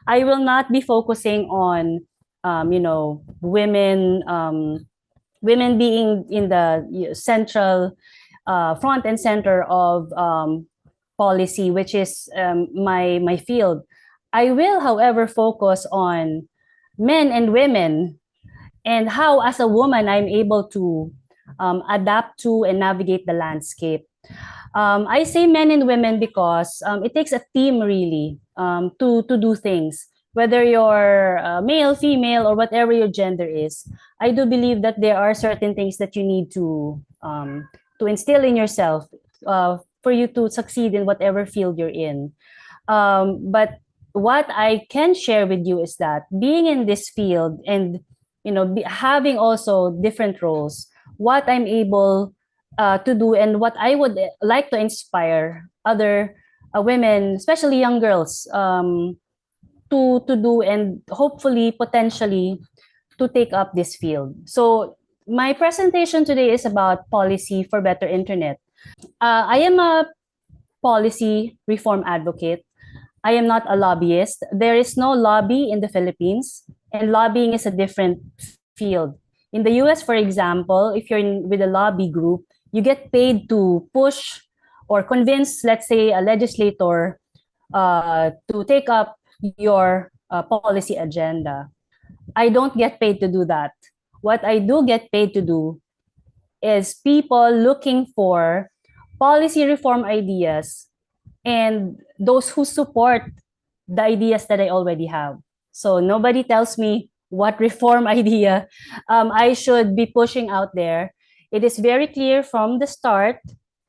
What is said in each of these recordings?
I will not be focusing on, women being in the central, front and center of policy, which is my field. I will, however, focus on men and women and how, as a woman, I'm able to adapt to and navigate the landscape. I say men and women because it takes a team really to do things. Whether you're male, female, or whatever your gender is, I do believe that there are certain things that you need to instill in yourself for you to succeed in whatever field you're in. But what I can share with you is that being in this field and having also different roles, what I'm able to do and what I would like to inspire other women, especially young girls, to do and hopefully potentially to take up this field. So my presentation today is about policy for better internet. I am a policy reform advocate. I am not a lobbyist. There is no lobby in the Philippines, and lobbying is a different field. In the US, for example, if you're with a lobby group, you get paid to push or convince, let's say, a legislator to take up your policy agenda. I don't get paid to do that. What I do get paid to do is people looking for policy reform ideas and those who support the ideas that I already have. So nobody tells me what reform idea I should be pushing out there. It is very clear from the start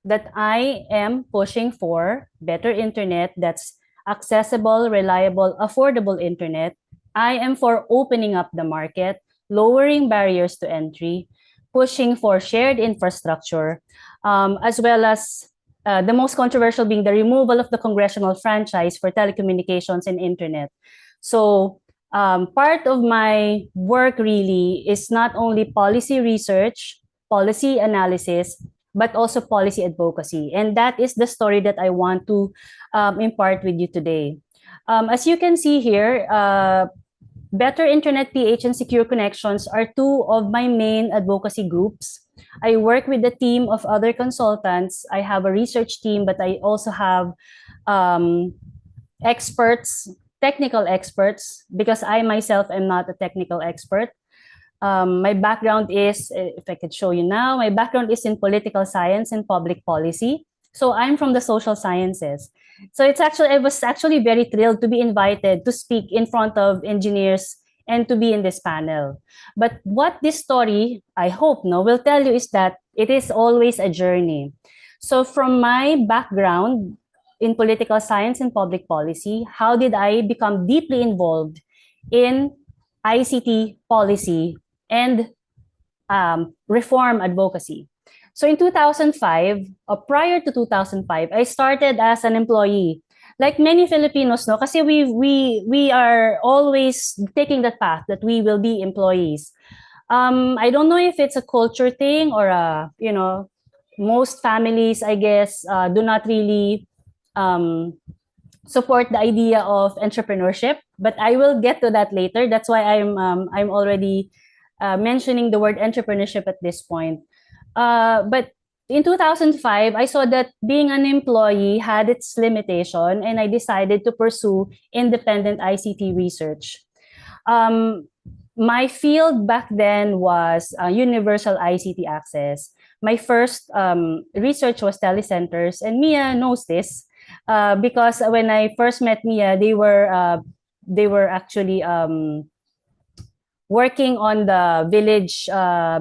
that I am pushing for better internet that's accessible, reliable, affordable internet. I am for opening up the market, lowering barriers to entry, pushing for shared infrastructure, as well as the most controversial being the removal of the congressional franchise for telecommunications and internet. So part of my work really is not only policy research, policy analysis, but also policy advocacy. And that is the story that I want to impart with you today. As you can see here, Better Internet PH and Secure Connections are two of my main advocacy groups. I work with a team of other consultants. I have a research team, but I also have um, experts, technical experts, because I myself am not a technical expert. My background is, if I could show you now, my background is in political science and public policy. So I'm from the social sciences. So I was actually very thrilled to be invited to speak in front of engineers and to be in this panel. But what this story, I hope, will tell you is that it is always a journey. So from my background in political science and public policy, how did I become deeply involved in ICT policy and reform advocacy? So in 2005, prior to 2005, I started as an employee. Like many Filipinos, no, kasi we are always taking that path that we will be employees. I don't know if it's a culture thing or most families, I guess, do not really support the idea of entrepreneurship. But I will get to that later. That's why I'm already mentioning the word entrepreneurship at this point. But in 2005, I saw that being an employee had its limitation, and I decided to pursue independent ICT research. My field back then was universal ICT access. My first research was telecenters, and Mia knows this because when I first met Mia, they were actually working on the village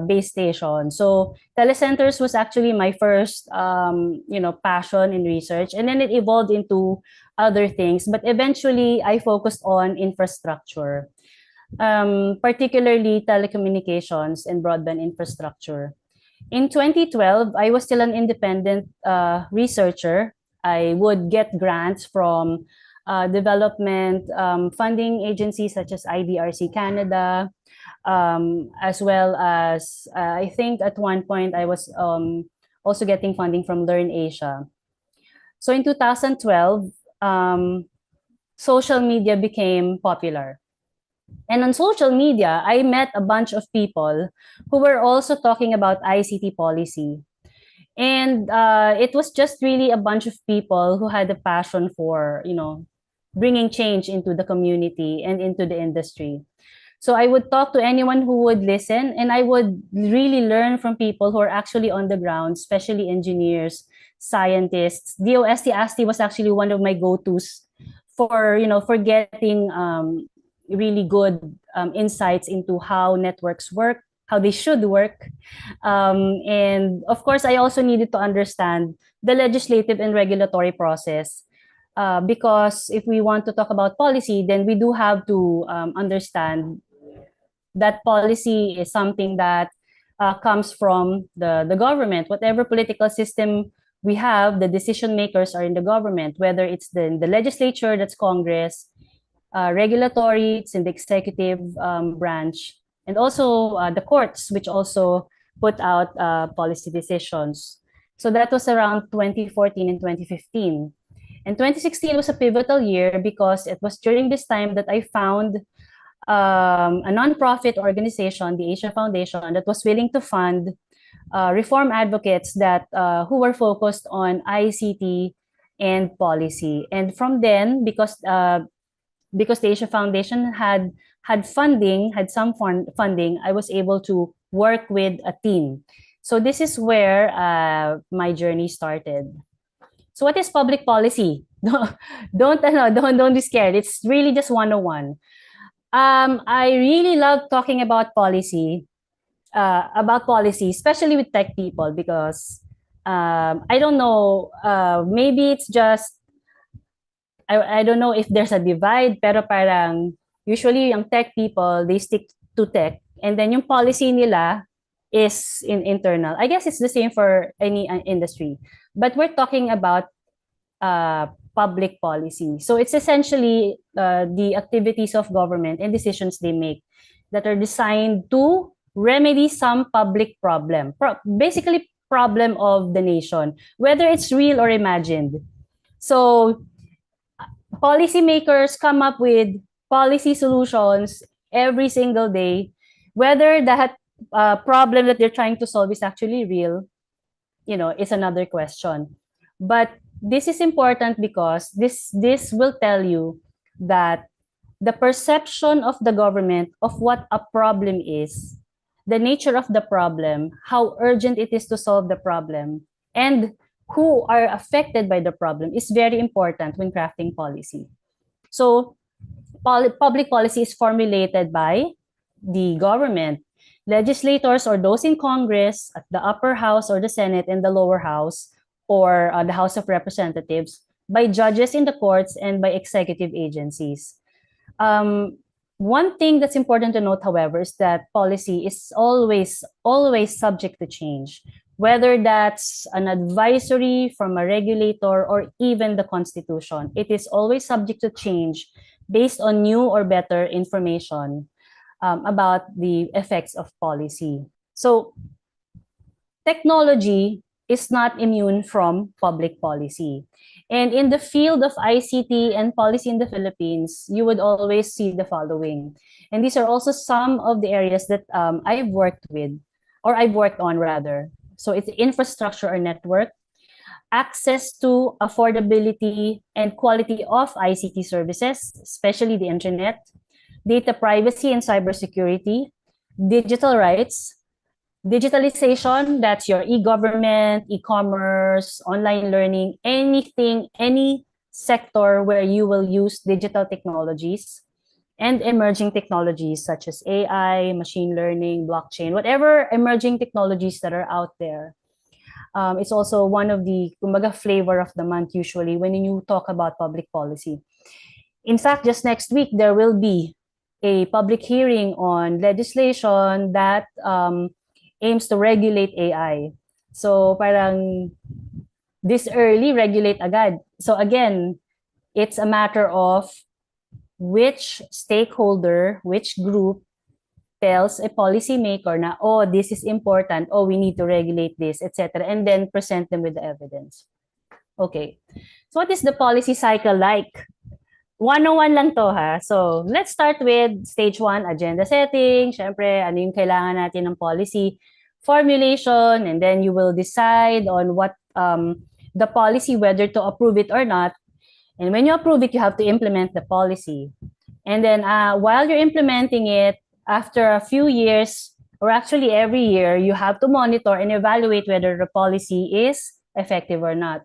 base station. So telecenters was actually my first, passion in research, and then it evolved into other things. But eventually, I focused on infrastructure, particularly telecommunications and broadband infrastructure. In 2012, I was still an independent researcher. I would get grants from development funding agencies such as IDRC Canada, as well as I think at one point I was also getting funding from Learn Asia. So in 2012, social media became popular. And on social media, I met a bunch of people who were also talking about ICT policy. And it was just really a bunch of people who had a passion for, bringing change into the community and into the industry. So I would talk to anyone who would listen, and I would really learn from people who are actually on the ground, especially engineers, scientists. DOST ASTI was actually one of my go-tos for getting really good insights into how networks work, how they should work. And of course, I also needed to understand the legislative and regulatory process. Because if we want to talk about policy, then we do have to understand that policy is something that comes from the government. Whatever political system we have, the decision makers are in the government, whether it's the legislature, that's Congress, regulatory, it's in the executive branch, and also the courts, which also put out policy decisions. So that was around 2014 and 2015. And 2016 was a pivotal year because it was during this time that I found a nonprofit organization, the Asia Foundation, that was willing to fund reform advocates that who were focused on ICT and policy. And from then, because the Asia Foundation had funding, had some funding, I was able to work with a team. So this is where my journey started. So what is public policy? Don't be scared. It's really just 101. I really love talking about policy, especially with tech people, because I don't know, maybe it's just, I don't know if there's a divide, pero parang usually yung tech people, they stick to tech, and then yung policy nila is in internal. I guess it's the same for any industry, but we're talking about public policy. So it's essentially the activities of government and decisions they make that are designed to remedy some public problem, basically problem of the nation, whether it's real or imagined. So policymakers come up with policy solutions every single day, whether that problem that they're trying to solve is actually real, is another question. But this is important because this will tell you that the perception of the government of what a problem is, the nature of the problem, how urgent it is to solve the problem, and who are affected by the problem is very important when crafting policy. So public policy is formulated by the government, legislators or those in Congress, at the upper house or the Senate, and the lower house or the House of Representatives, by judges in the courts, and by executive agencies. One thing that's important to note, however, is that policy is always subject to change, whether that's an advisory from a regulator or even the Constitution. It is always subject to change based on new or better information about the effects of policy. So technology is not immune from public policy. And in the field of ICT and policy in the Philippines, you would always see the following. And these are also some of the areas that I've worked with, or I've worked on rather. So it's infrastructure or network, access to affordability and quality of ICT services, especially the internet, data privacy and cybersecurity, digital rights, digitalization, that's your e-government, e-commerce, online learning, anything, any sector where you will use digital technologies, and emerging technologies such as AI, machine learning, blockchain, whatever emerging technologies that are out there. It's also one of the kumbaga, flavor of the month usually when you talk about public policy. In fact, just next week, there will be a public hearing on legislation that aims to regulate AI. So parang this early, regulate agad. So again, it's a matter of which stakeholder, which group tells a policymaker na, oh, this is important, oh, we need to regulate this, etc., and then present them with the evidence. Okay, so what is the policy cycle like? 101 lang to ha. So, let's start with stage 1, agenda setting. Syempre, ano yung kailangan natin ng policy formulation, and then you will decide on what the policy, whether to approve it or not. And when you approve it, you have to implement the policy. And then while you're implementing it, after a few years, or actually every year, you have to monitor and evaluate whether the policy is effective or not.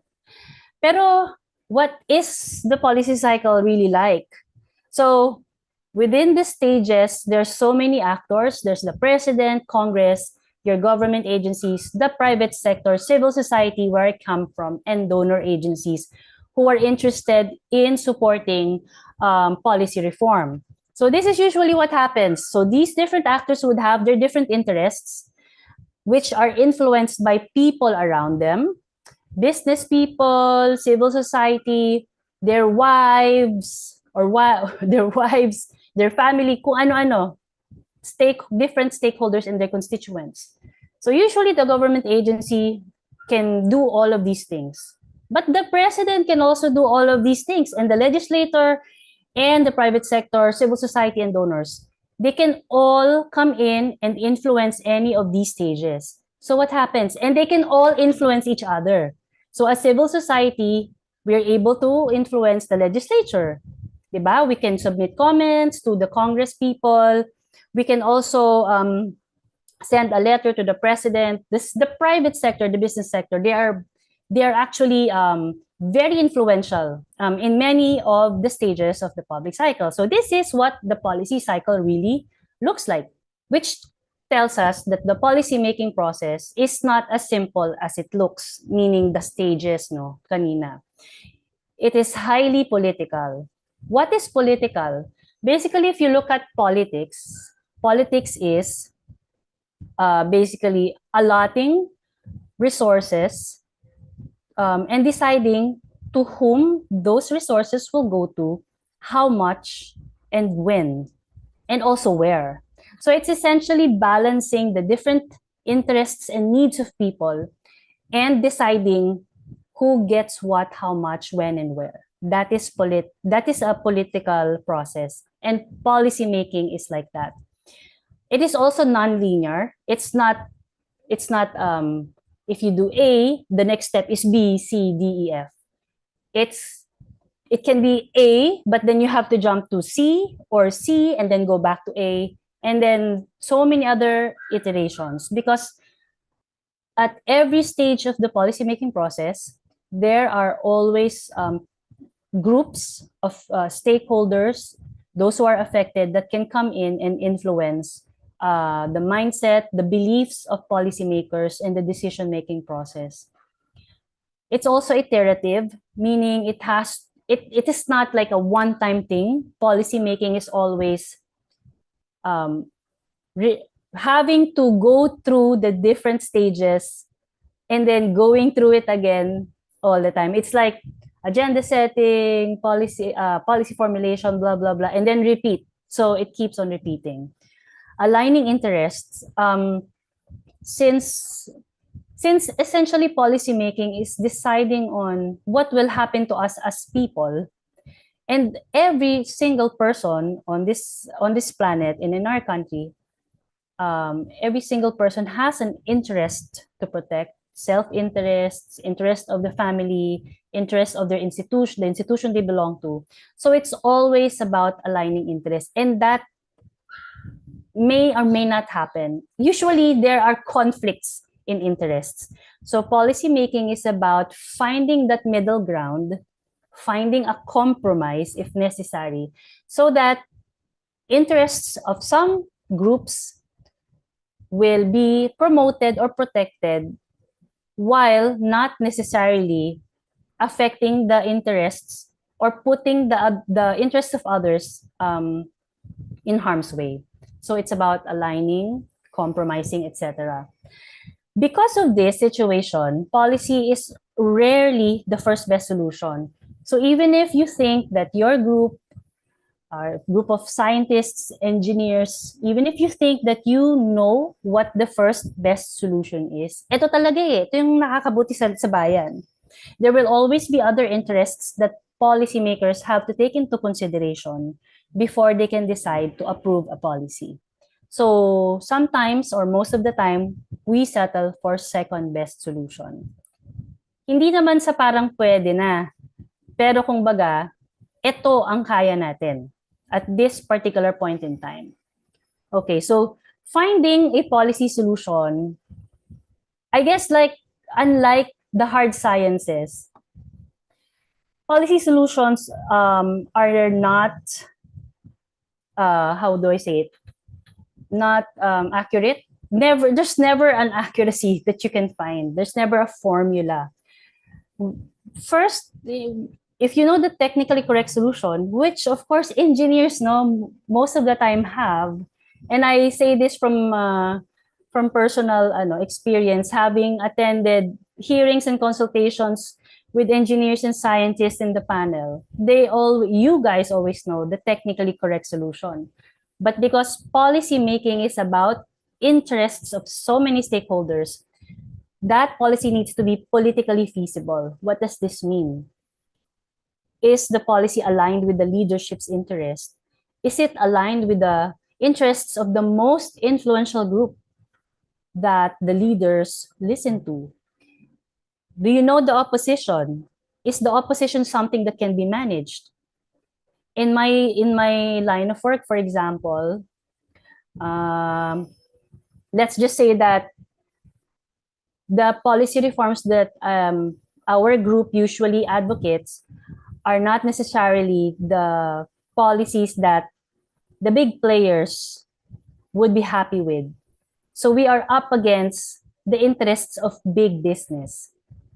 Pero what is the policy cycle really like? So within the stages, there's so many actors. There's the president, Congress, your government agencies, the private sector, civil society, where I come from, and donor agencies who are interested in supporting policy reform. So this is usually what happens. So these different actors would have their different interests, which are influenced by people around them, business people, civil society, their wives, their wives, their family, kung ano-ano, different stakeholders and their constituents. So usually the government agency can do all of these things. But the president can also do all of these things, and the legislator and the private sector, civil society, and donors, they can all come in and influence any of these stages. So what happens? And they can all influence each other. So as civil society, we are able to influence the legislature. Diba? We can submit comments to the Congress people. We can also send a letter to the president. The private sector, the business sector, they are actually very influential in many of the stages of the public cycle. So this is what the policy cycle really looks like, which tells us that the policy-making process is not as simple as it looks, meaning the stages, no, kanina. It is highly political. What is political? Basically, if you look at politics, politics is basically allotting resources and deciding to whom those resources will go to, how much, and when, and also where. So it's essentially balancing the different interests and needs of people and deciding who gets what, how much, when, and where. That is a political process, and policy making is like that. It is also non-linear. It's not if you do A, the next step is B, C, D, E, F. It can be A, but then you have to jump to C, or C and then go back to A, and then so many other iterations, because at every stage of the policymaking process, there are always groups of stakeholders, those who are affected, that can come in and influence the mindset, the beliefs of policymakers, and the decision-making process. It's also iterative, meaning it is not like a one-time thing. Policymaking is always having to go through the different stages and then going through it again all the time. It's like agenda setting, policy formulation, blah, blah, blah, and then repeat. So it keeps on repeating. Aligning interests, since essentially policymaking is deciding on what will happen to us as people, and every single person on this planet and in our country, every single person has an interest to protect, self-interests, interest of the family, interest of their institution, the institution they belong to. So it's always about aligning interests, and that may or may not happen. Usually there are conflicts in interests. So policy making is about finding that middle ground, finding a compromise if necessary, so that interests of some groups will be promoted or protected while not necessarily affecting the interests or putting the interests of others in harm's way. So it's about aligning, compromising, etc. Because of this situation, policy is rarely the first best solution. So even if you think that your group, a group of scientists, engineers, even if you think that you know what the first best solution is, ito talaga ito yung nakakabuti sa bayan. There will always be other interests that policymakers have to take into consideration before they can decide to approve a policy. So sometimes or most of the time, we settle for second best solution. Hindi naman sa parang pwede na, pero kung baga, ito ang kaya natin at this particular point in time. Okay, so finding a policy solution, I guess like unlike the hard sciences, policy solutions are not, how do I say it, not accurate. There's never an accuracy that you can find. There's never a formula. First, if you know the technically correct solution, which of course engineers know most of the time have, and I say this from personal experience, having attended hearings and consultations with engineers and scientists in the panel, you guys always know the technically correct solution. But because policy making is about interests of so many stakeholders, that policy needs to be politically feasible. What does this mean? Is the policy aligned with the leadership's interest? Is it aligned with the interests of the most influential group that the leaders listen to? Do you know the opposition? Is the opposition something that can be managed? In my line of work, for example, let's just say that the policy reforms that our group usually advocates are not necessarily the policies that the big players would be happy with. So we are up against the interests of big business.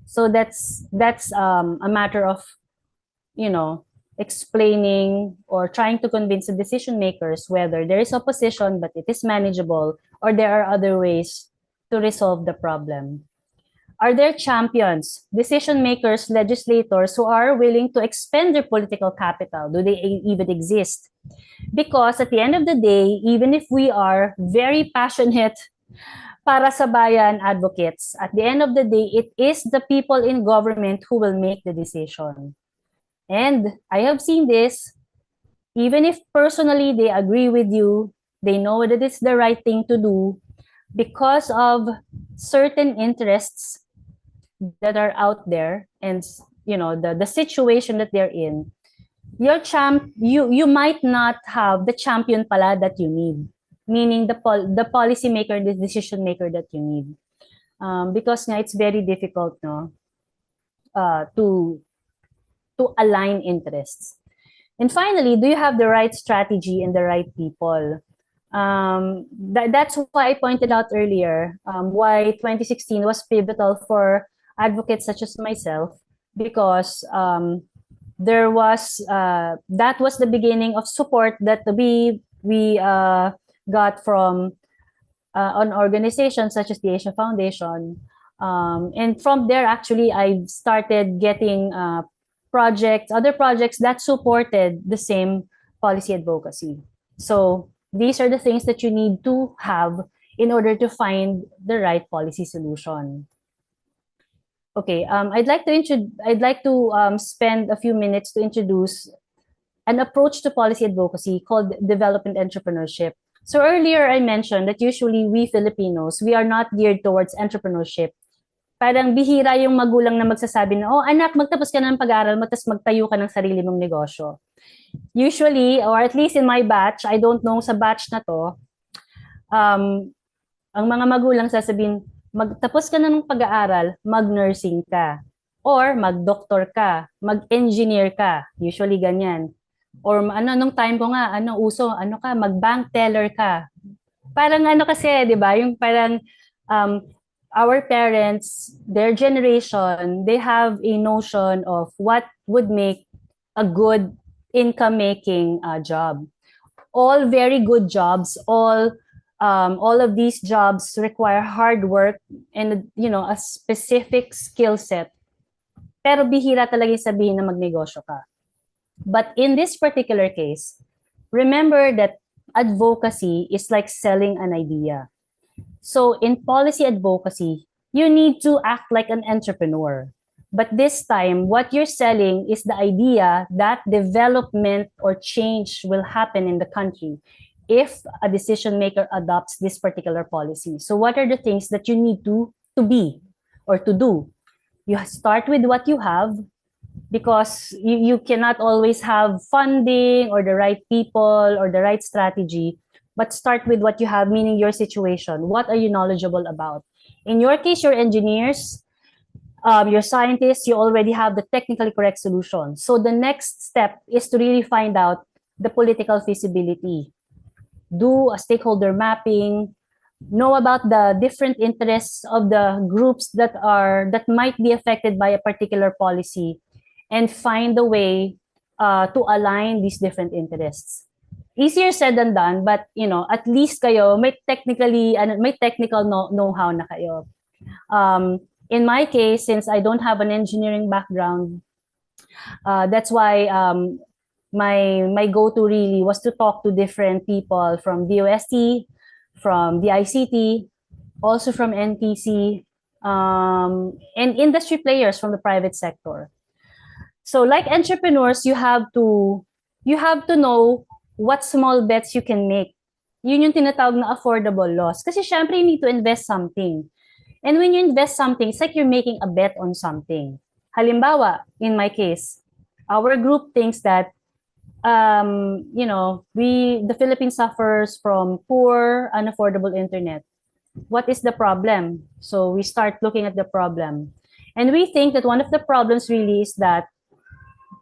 So that's a matter of, explaining or trying to convince the decision makers whether there is opposition but it is manageable or there are other ways to resolve the problem. Are there champions, decision makers, legislators who are willing to expend their political capital? Do they even exist? Because at the end of the day, even if we are very passionate para sa bayan advocates, at the end of the day, it is the people in government who will make the decision. And I have seen this, even if personally they agree with you, they know that it's the right thing to do, because of certain interests that are out there and the situation that they're in, you might not have the champion pala that you need, meaning the policy maker, the decision maker that you need, because it's very difficult to align interests. And finally, do you have the right strategy and the right people? That's why I pointed out earlier why 2016 was pivotal for advocates such as myself, because there was that was the beginning of support that we got from an organization such as the Asia Foundation, and from there actually I started getting other projects that supported the same policy advocacy. So these are the things that you need to have in order to find the right policy solution. Okay, I'd like to spend a few minutes to introduce an approach to policy advocacy called development entrepreneurship. So earlier I mentioned that usually we Filipinos, we are not geared towards entrepreneurship. Parang bihira yung magulang na magsasabi na, oh anak, magtapos ka na ng pag-aaral mo, tapos magtayo ka ng sarili mong negosyo. Usually, or at least in my batch, I don't know sa batch na to, ang mga magulang sasabihin, magtapos ka na ng pag-aaral, mag-nursing ka. Or mag-doctor ka, mag-engineer ka. Usually ganyan. Or nung time ko nga, uso, mag-bank teller ka. Parang kasi, di ba, yung parang, our parents, their generation, they have a notion of what would make a good income-making job. All very good jobs, all of these jobs require hard work and a specific skill set. Pero bihira talaga sabihin na magnegosyo ka. But in this particular case, remember that advocacy is like selling an idea. So in policy advocacy, you need to act like an entrepreneur. But this time, what you're selling is the idea that development or change will happen in the country if a decision maker adopts this particular policy. So what are the things that you need to be or to do? You start with what you have, because you cannot always have funding or the right people or the right strategy, but start with what you have, meaning your situation. What are you knowledgeable about? In your case, your engineers, your scientists, you already have the technically correct solution. So the next step is to really find out the political feasibility. Do a stakeholder mapping, know about the different interests of the groups that might be affected by a particular policy, and find a way to align these different interests. Easier said than done, but at least kayo may technical know-how na kayo. In my case, since I don't have an engineering background, that's why my go-to really was to talk to different people from DOST, from the ICT, also from NTC, and industry players from the private sector. So like entrepreneurs, you have to know what small bets you can make. Yun yung tinatawag na affordable loss. Kasi syempre, you need to invest something. And when you invest something, it's like you're making a bet on something. Halimbawa, in my case, our group thinks that the Philippines suffers from poor, unaffordable internet. What is the problem? So we start looking at the problem. And we think that one of the problems really is that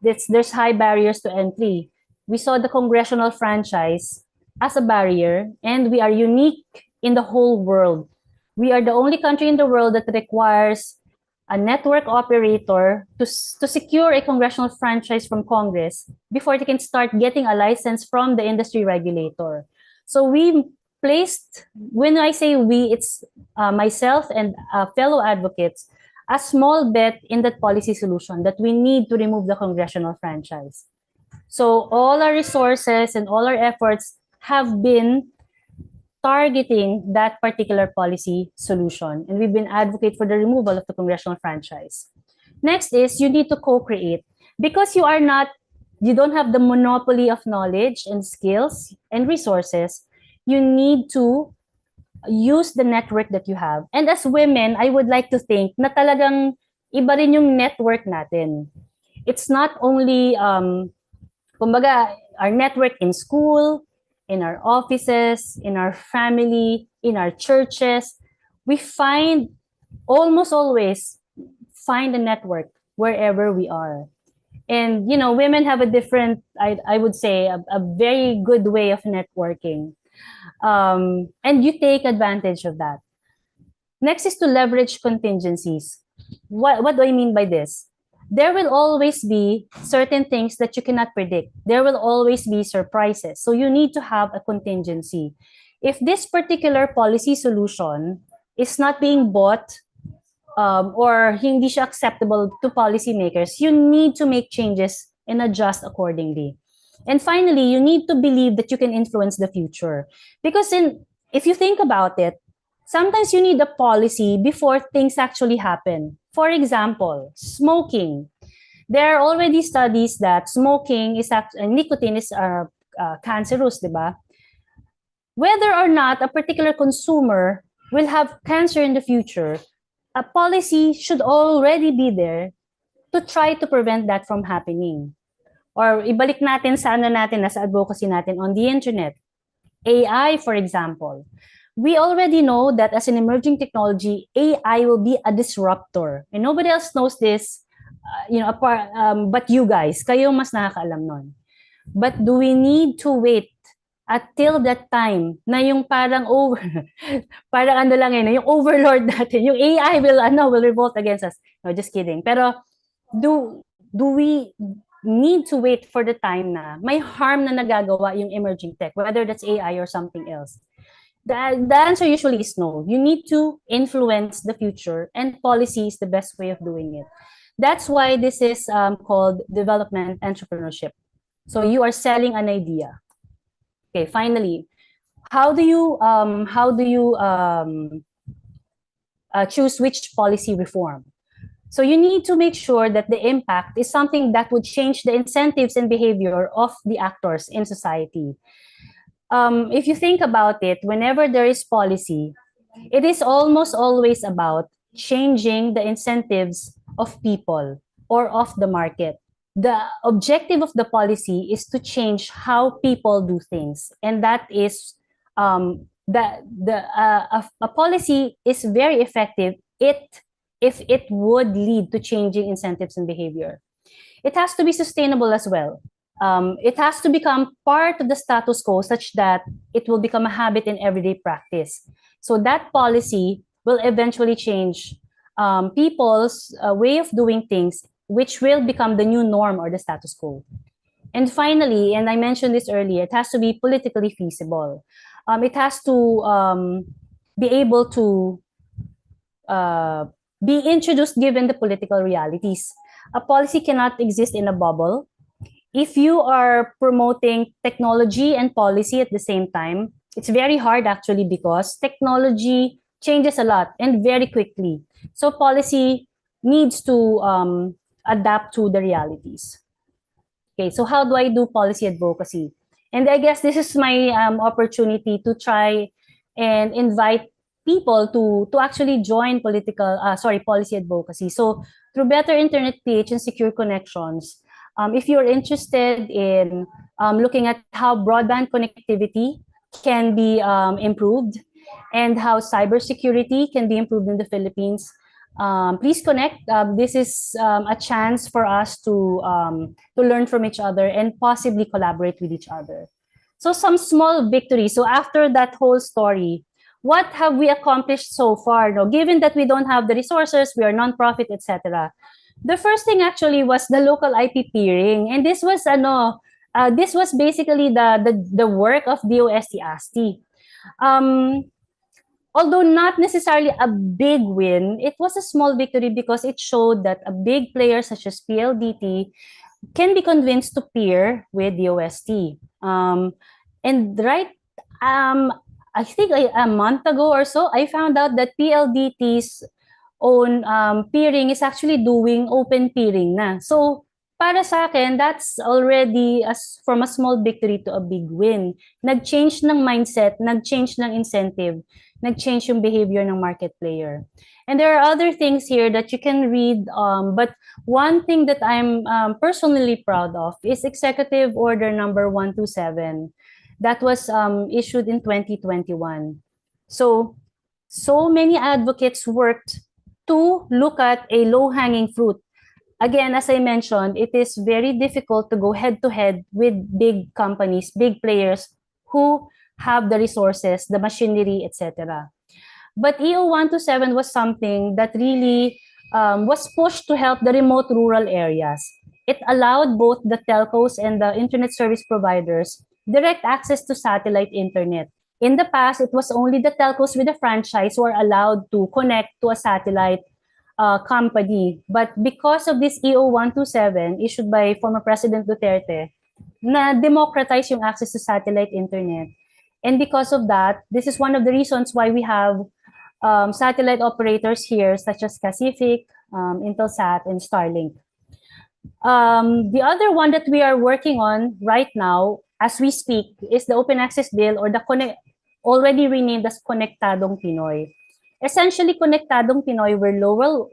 there's high barriers to entry. We saw the congressional franchise as a barrier, and we are unique in the whole world. We are the only country in the world that requires a network operator to secure a congressional franchise from Congress before they can start getting a license from the industry regulator. So we placed, when I say we, it's myself and fellow advocates, a small bet in that policy solution that we need to remove the congressional franchise. So all our resources and all our efforts have been targeting that particular policy solution, and we've been advocate for the removal of the congressional franchise. Next is you need to co-create, because you don't have the monopoly of knowledge and skills and resources. You need to use the network that you have. And as women, I would like to think na talagang iba rin yung network natin. It's not only kumbaga, our network in school, in our offices, in our family, in our churches. We almost always find a network wherever we are. And, women have a different, I would say, a very good way of networking. And you take advantage of that. Next is to leverage contingencies. What do I mean by this? There will always be certain things that you cannot predict. There will always be surprises. So you need to have a contingency. If this particular policy solution is not being bought or hindi siya acceptable to policymakers, you need to make changes and adjust accordingly. And finally, you need to believe that you can influence the future. Because if you think about it, sometimes you need a policy before things actually happen. For example, smoking. There are already studies that smoking is nicotine is cancerous, diba? Whether or not a particular consumer will have cancer in the future, a policy should already be there to try to prevent that from happening. Or ibalik natin sa nasa advocacy natin on the internet. AI, for example. We already know that as an emerging technology, AI will be a disruptor. And nobody else knows this, but you guys. Kayo mas nakakaalam nun. But do we need to wait until that time na yung parang parang yung overlord natin, yung AI will revolt against us? No, just kidding. Pero do we need to wait for the time na may harm na nagagawa yung emerging tech, whether that's AI or something else? The answer usually is no. You need to influence the future, and policy is the best way of doing it. That's why this is called development entrepreneurship. So you are selling an idea. Okay, finally, how do you choose which policy reform? So you need to make sure that the impact is something that would change the incentives and behavior of the actors in society. If you think about it, whenever there is policy, it is almost always about changing the incentives of people or of the market. The objective of the policy is to change how people do things, and that is a policy is very effective if it would lead to changing incentives and behavior. It has to be sustainable as well. It has to become part of the status quo such that it will become a habit in everyday practice. So that policy will eventually change people's way of doing things, which will become the new norm or the status quo. And finally, and I mentioned this earlier, it has to be politically feasible. It has to be able to uh, be introduced given the political realities. A policy cannot exist in a bubble. If you are promoting technology and policy at the same time, it's very hard actually because technology changes a lot and very quickly. So policy needs to adapt to the realities. Okay, so how do I do policy advocacy? And I guess this is my opportunity to try and invite people to actually join policy advocacy. So through better internet reach and secure connections, if you're interested in looking at how broadband connectivity can be improved and how cybersecurity can be improved in the Philippines, please connect. This is a chance for us to learn from each other and possibly collaborate with each other. So some small victories. So after that whole story, what have we accomplished so far? No, given that we don't have the resources, we are nonprofit, etc. The first thing actually was the local IP peering, and this was basically the work of DOST ASTI. Although not necessarily a big win, it was a small victory because it showed that a big player such as PLDT can be convinced to peer with the OST. And right, I think a month ago or so, I found out that PLDT's own peering is actually doing open peering na. So para sa akin, that's already from a small victory to a big win. Nag-change ng mindset, nag-change ng incentive, nag-change yung behavior ng market player. And there are other things here that you can read, but one thing that I'm personally proud of is Executive Order number 127 that was issued in 2021. So many advocates worked to look at a low-hanging fruit. Again, as I mentioned, it is very difficult to go head-to-head with big companies, big players who have the resources, the machinery, etc. But EO 127 was something that really was pushed to help the remote rural areas. It allowed both the telcos and the internet service providers direct access to satellite internet. In the past, it was only the telcos with a franchise who are allowed to connect to a satellite company. But because of this EO 127 issued by former President Duterte, na democratize yung access to satellite internet. And because of that, this is one of the reasons why we have satellite operators here such as Pacific, Intelsat, and Starlink. The other one that we are working on right now, as we speak, is the Open Access Bill, or already renamed as Konektadong Pinoy. Essentially, Konektadong Pinoy, where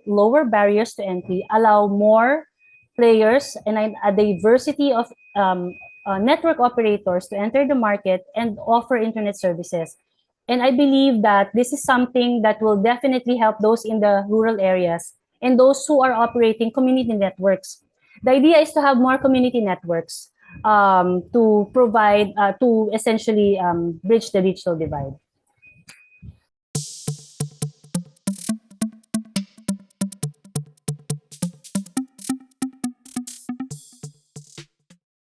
lower barriers to entry allow more players and a diversity of network operators to enter the market and offer internet services. And I believe that this is something that will definitely help those in the rural areas and those who are operating community networks. The idea is to have more community networks to provide, to essentially bridge the digital divide.